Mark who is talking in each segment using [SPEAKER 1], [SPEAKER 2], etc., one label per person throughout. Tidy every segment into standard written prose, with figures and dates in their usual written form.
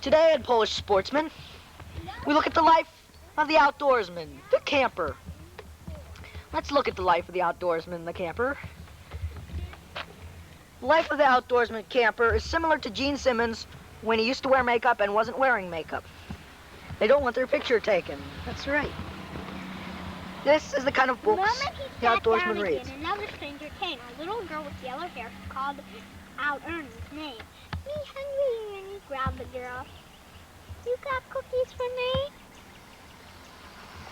[SPEAKER 1] Today at Polish Sportsman, we look at the life of the outdoorsman, the camper. Let's look at the life of the outdoorsman, the camper. The life of the outdoorsman camper is similar to Gene Simmons when he used to wear makeup and wasn't wearing makeup. They don't want their picture taken. That's right. This is the kind of books the outdoorsman reads.
[SPEAKER 2] Another stranger came. A little girl with yellow hair called out Ernie's name. Me hungry, Ernie growled the girl. You got cookies for me?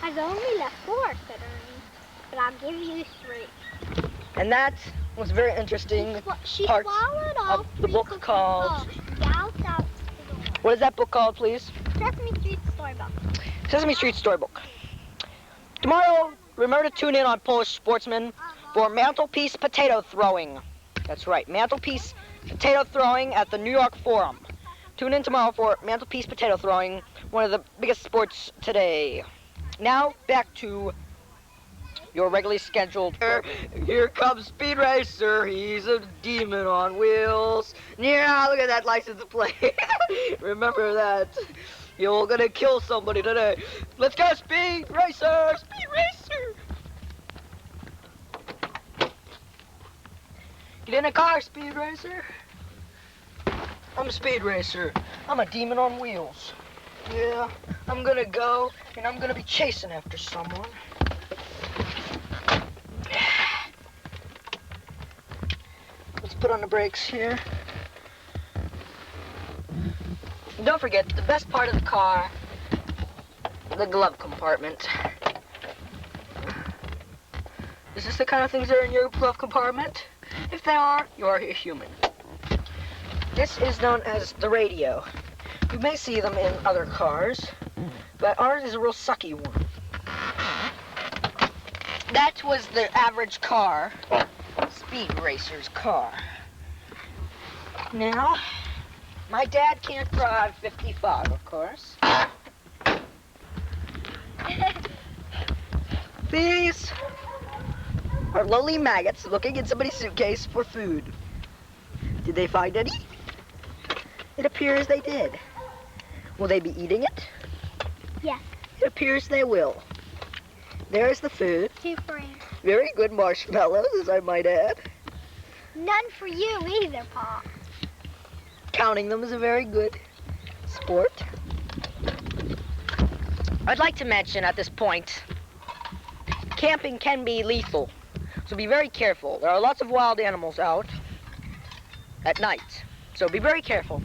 [SPEAKER 2] I've only left 4, said Ernie, but I'll give you 3.
[SPEAKER 1] And that was a very interesting part of the book called... What is that book called, please?
[SPEAKER 2] Sesame Street Storybook.
[SPEAKER 1] Sesame Street Storybook. Tomorrow, remember to tune in on Polish Sportsman for mantelpiece potato throwing. That's right, mantelpiece potato throwing at the New York Forum. Tune in tomorrow for mantelpiece potato throwing, one of the biggest sports today. Now, back to your regularly scheduled... Here comes Speed Racer. He's a demon on wheels. Yeah, look at that license plate. Remember that. You're gonna kill somebody today. Let's go, Speed Racer! Speed Racer! Get in a car, Speed Racer. I'm a Speed Racer. I'm a demon on wheels. Yeah, I'm gonna go, and I'm gonna be chasing after someone. Let's put on the brakes here. And don't forget, the best part of the car, the glove compartment. Is this the kind of things that are in your glove compartment? If they are, you are a human. This is known as the radio. You may see them in other cars, but ours is a real sucky one. That was the average car, Speed Racer's car. Now, my dad can't drive 55, of course. These are lowly maggots looking in somebody's suitcase for food. Did they find any? It appears they did. Will they be eating it?
[SPEAKER 2] Yes.
[SPEAKER 1] It appears they will. There's the food.
[SPEAKER 2] 2 free.
[SPEAKER 1] Very good marshmallows, as I might add.
[SPEAKER 2] None for you either, Pa.
[SPEAKER 1] Counting them is a very good sport. I'd like to mention at this point, camping can be lethal, so be very careful. There are lots of wild animals out at night, so be very careful.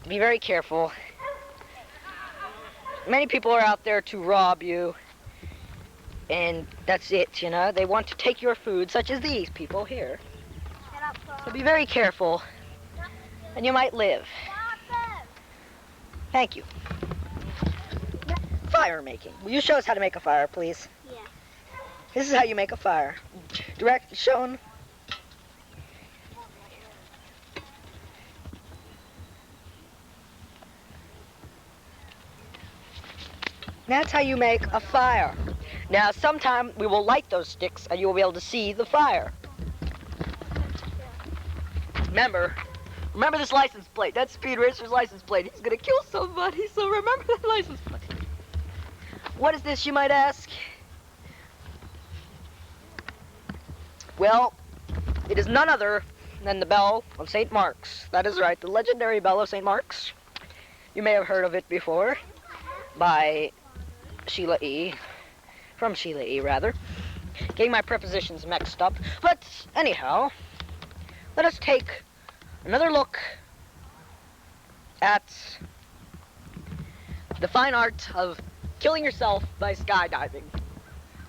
[SPEAKER 1] Be very careful. Many people are out there to rob you, and that's it, you know. They want to take your food, such as these people here. So be very careful, and you might live. Thank you. Fire making. Will you show us how to make a fire, please?
[SPEAKER 2] Yeah.
[SPEAKER 1] This is how you make a fire. Direct shown. That's how you make a fire. Now, sometime we will light those sticks and you will be able to see the fire. Remember this license plate. That's Speed Racer's license plate. He's gonna kill somebody, so remember that license plate. What is this, you might ask? Well, it is none other than the bell of St. Mark's. That is right, the legendary bell of St. Mark's. You may have heard of it before by Sheila E. From Sheila E., rather. Getting my prepositions mixed up. But anyhow, let us take another look at the fine art of killing yourself by skydiving.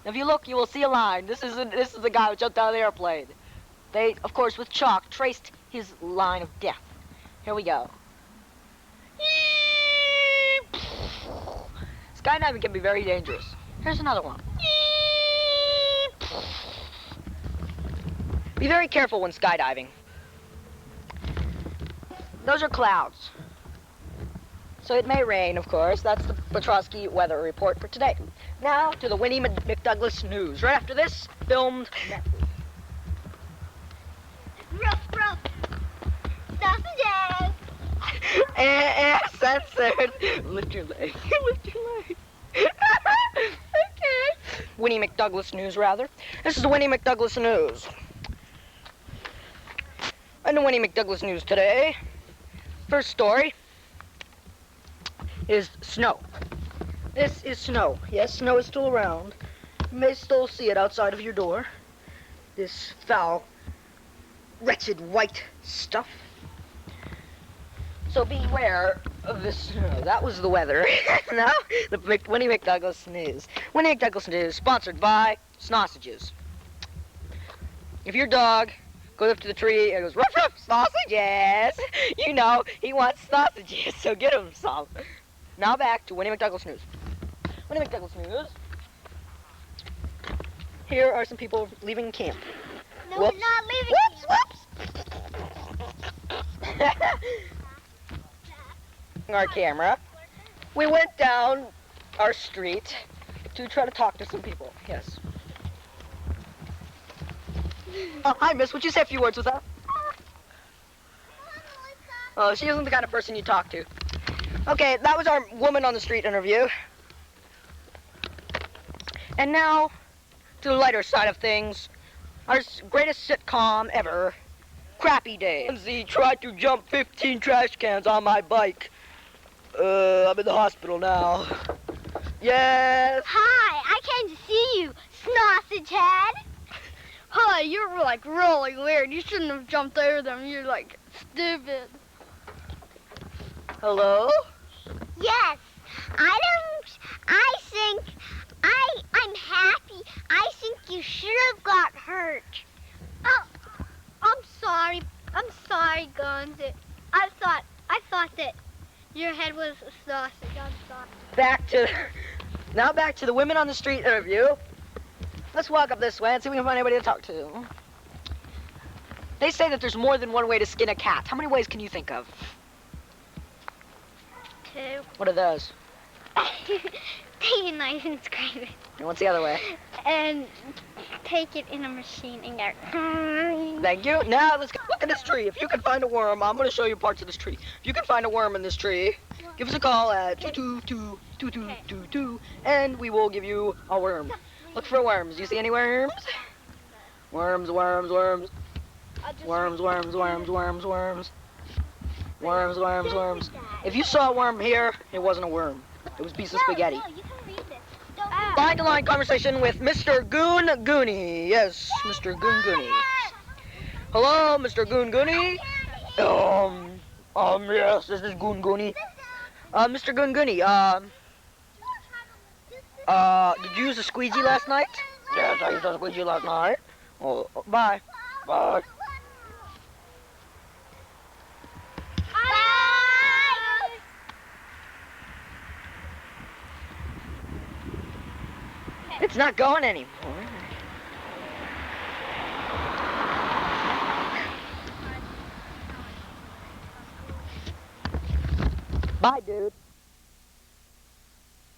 [SPEAKER 1] If you look, you will see a line. This is the guy who jumped out of the airplane. They, of course, with chalk, traced his line of death. Here we go. Skydiving can be very dangerous. Here's another one. Be very careful when skydiving. Those are clouds. So it may rain, of course. That's the Petrosky weather report for today. Now to the Winnie McDouglas news. Right after this, filmed.
[SPEAKER 2] Ruff, ruff. Stuff and jazz.
[SPEAKER 1] Censored. Lift your leg. Lift your leg. Okay. Winnie McDouglas News, rather. This is the Winnie McDouglas News. And the Winnie McDouglas News today. First story is snow. This is snow. Yes, snow is still around. You may still see it outside of your door. This foul, wretched white stuff. So beware of this snow. That was the weather. Now, the Winnie McDouglas News. Winnie McDouglas News, sponsored by sausages. If your dog goes up to the tree and goes, ruff, ruff, sausages, you know he wants sausages, so get him some. Now back to Winnie McDouglas News. Winnie McDouglas News. Here are some people leaving camp.
[SPEAKER 2] No, we're not leaving.
[SPEAKER 1] Whoops. Our camera. We went down our street to try to talk to some people. Yes. Hi, miss. Would you say a few words with us? Oh, she isn't the kind of person you talk to. Okay, that was our woman on the street interview. And now, to the lighter side of things, our greatest sitcom ever, Crappy Day. Lindsay tried to jump 15 trash cans on my bike. I'm in the hospital now. Yes.
[SPEAKER 2] Hi, I came to see you, sausage head.
[SPEAKER 3] Hi, you're like really weird. You shouldn't have jumped over them. You're like stupid.
[SPEAKER 1] Hello?
[SPEAKER 2] Yes, I'm happy. I think you should have got hurt.
[SPEAKER 3] Oh, I'm sorry. I'm sorry, Guns. I thought that your head was a sausage. I'm sorry.
[SPEAKER 1] Back to the women on the street interview. Let's walk up this way and see if we can find anybody to talk to. They say that there's more than one way to skin a cat. How many ways can you think of?
[SPEAKER 3] 2.
[SPEAKER 1] What are those?
[SPEAKER 3] Take a knife and scrape it.
[SPEAKER 1] And what's the other way?
[SPEAKER 3] And take it in a machine and go.
[SPEAKER 1] Thank you. Now let's look at this tree. If you can find a worm, I'm going to show you parts of this tree. If you can find a worm in this tree, give us a call at 222-2222, and we will give you a worm. Look for worms. Do you see any worms? Worms, worms, worms. Worms, worms, worms, worms, worms. Worms, worms, worms. If you saw a worm here, it wasn't a worm. It was a piece of spaghetti.
[SPEAKER 2] No, you can read this.
[SPEAKER 1] Line-to-line conversation with Mr. Goon Goonie. Yes, Mr. Goon Goonie. Hello, Mr. Goon Goonie. Yes, this is Goon Goonie. Mr. Goon Goonie, did you use a squeegee last night? Yes, I used a squeegee last night. Oh, bye. Bye. It's not going anymore. Bye, dude.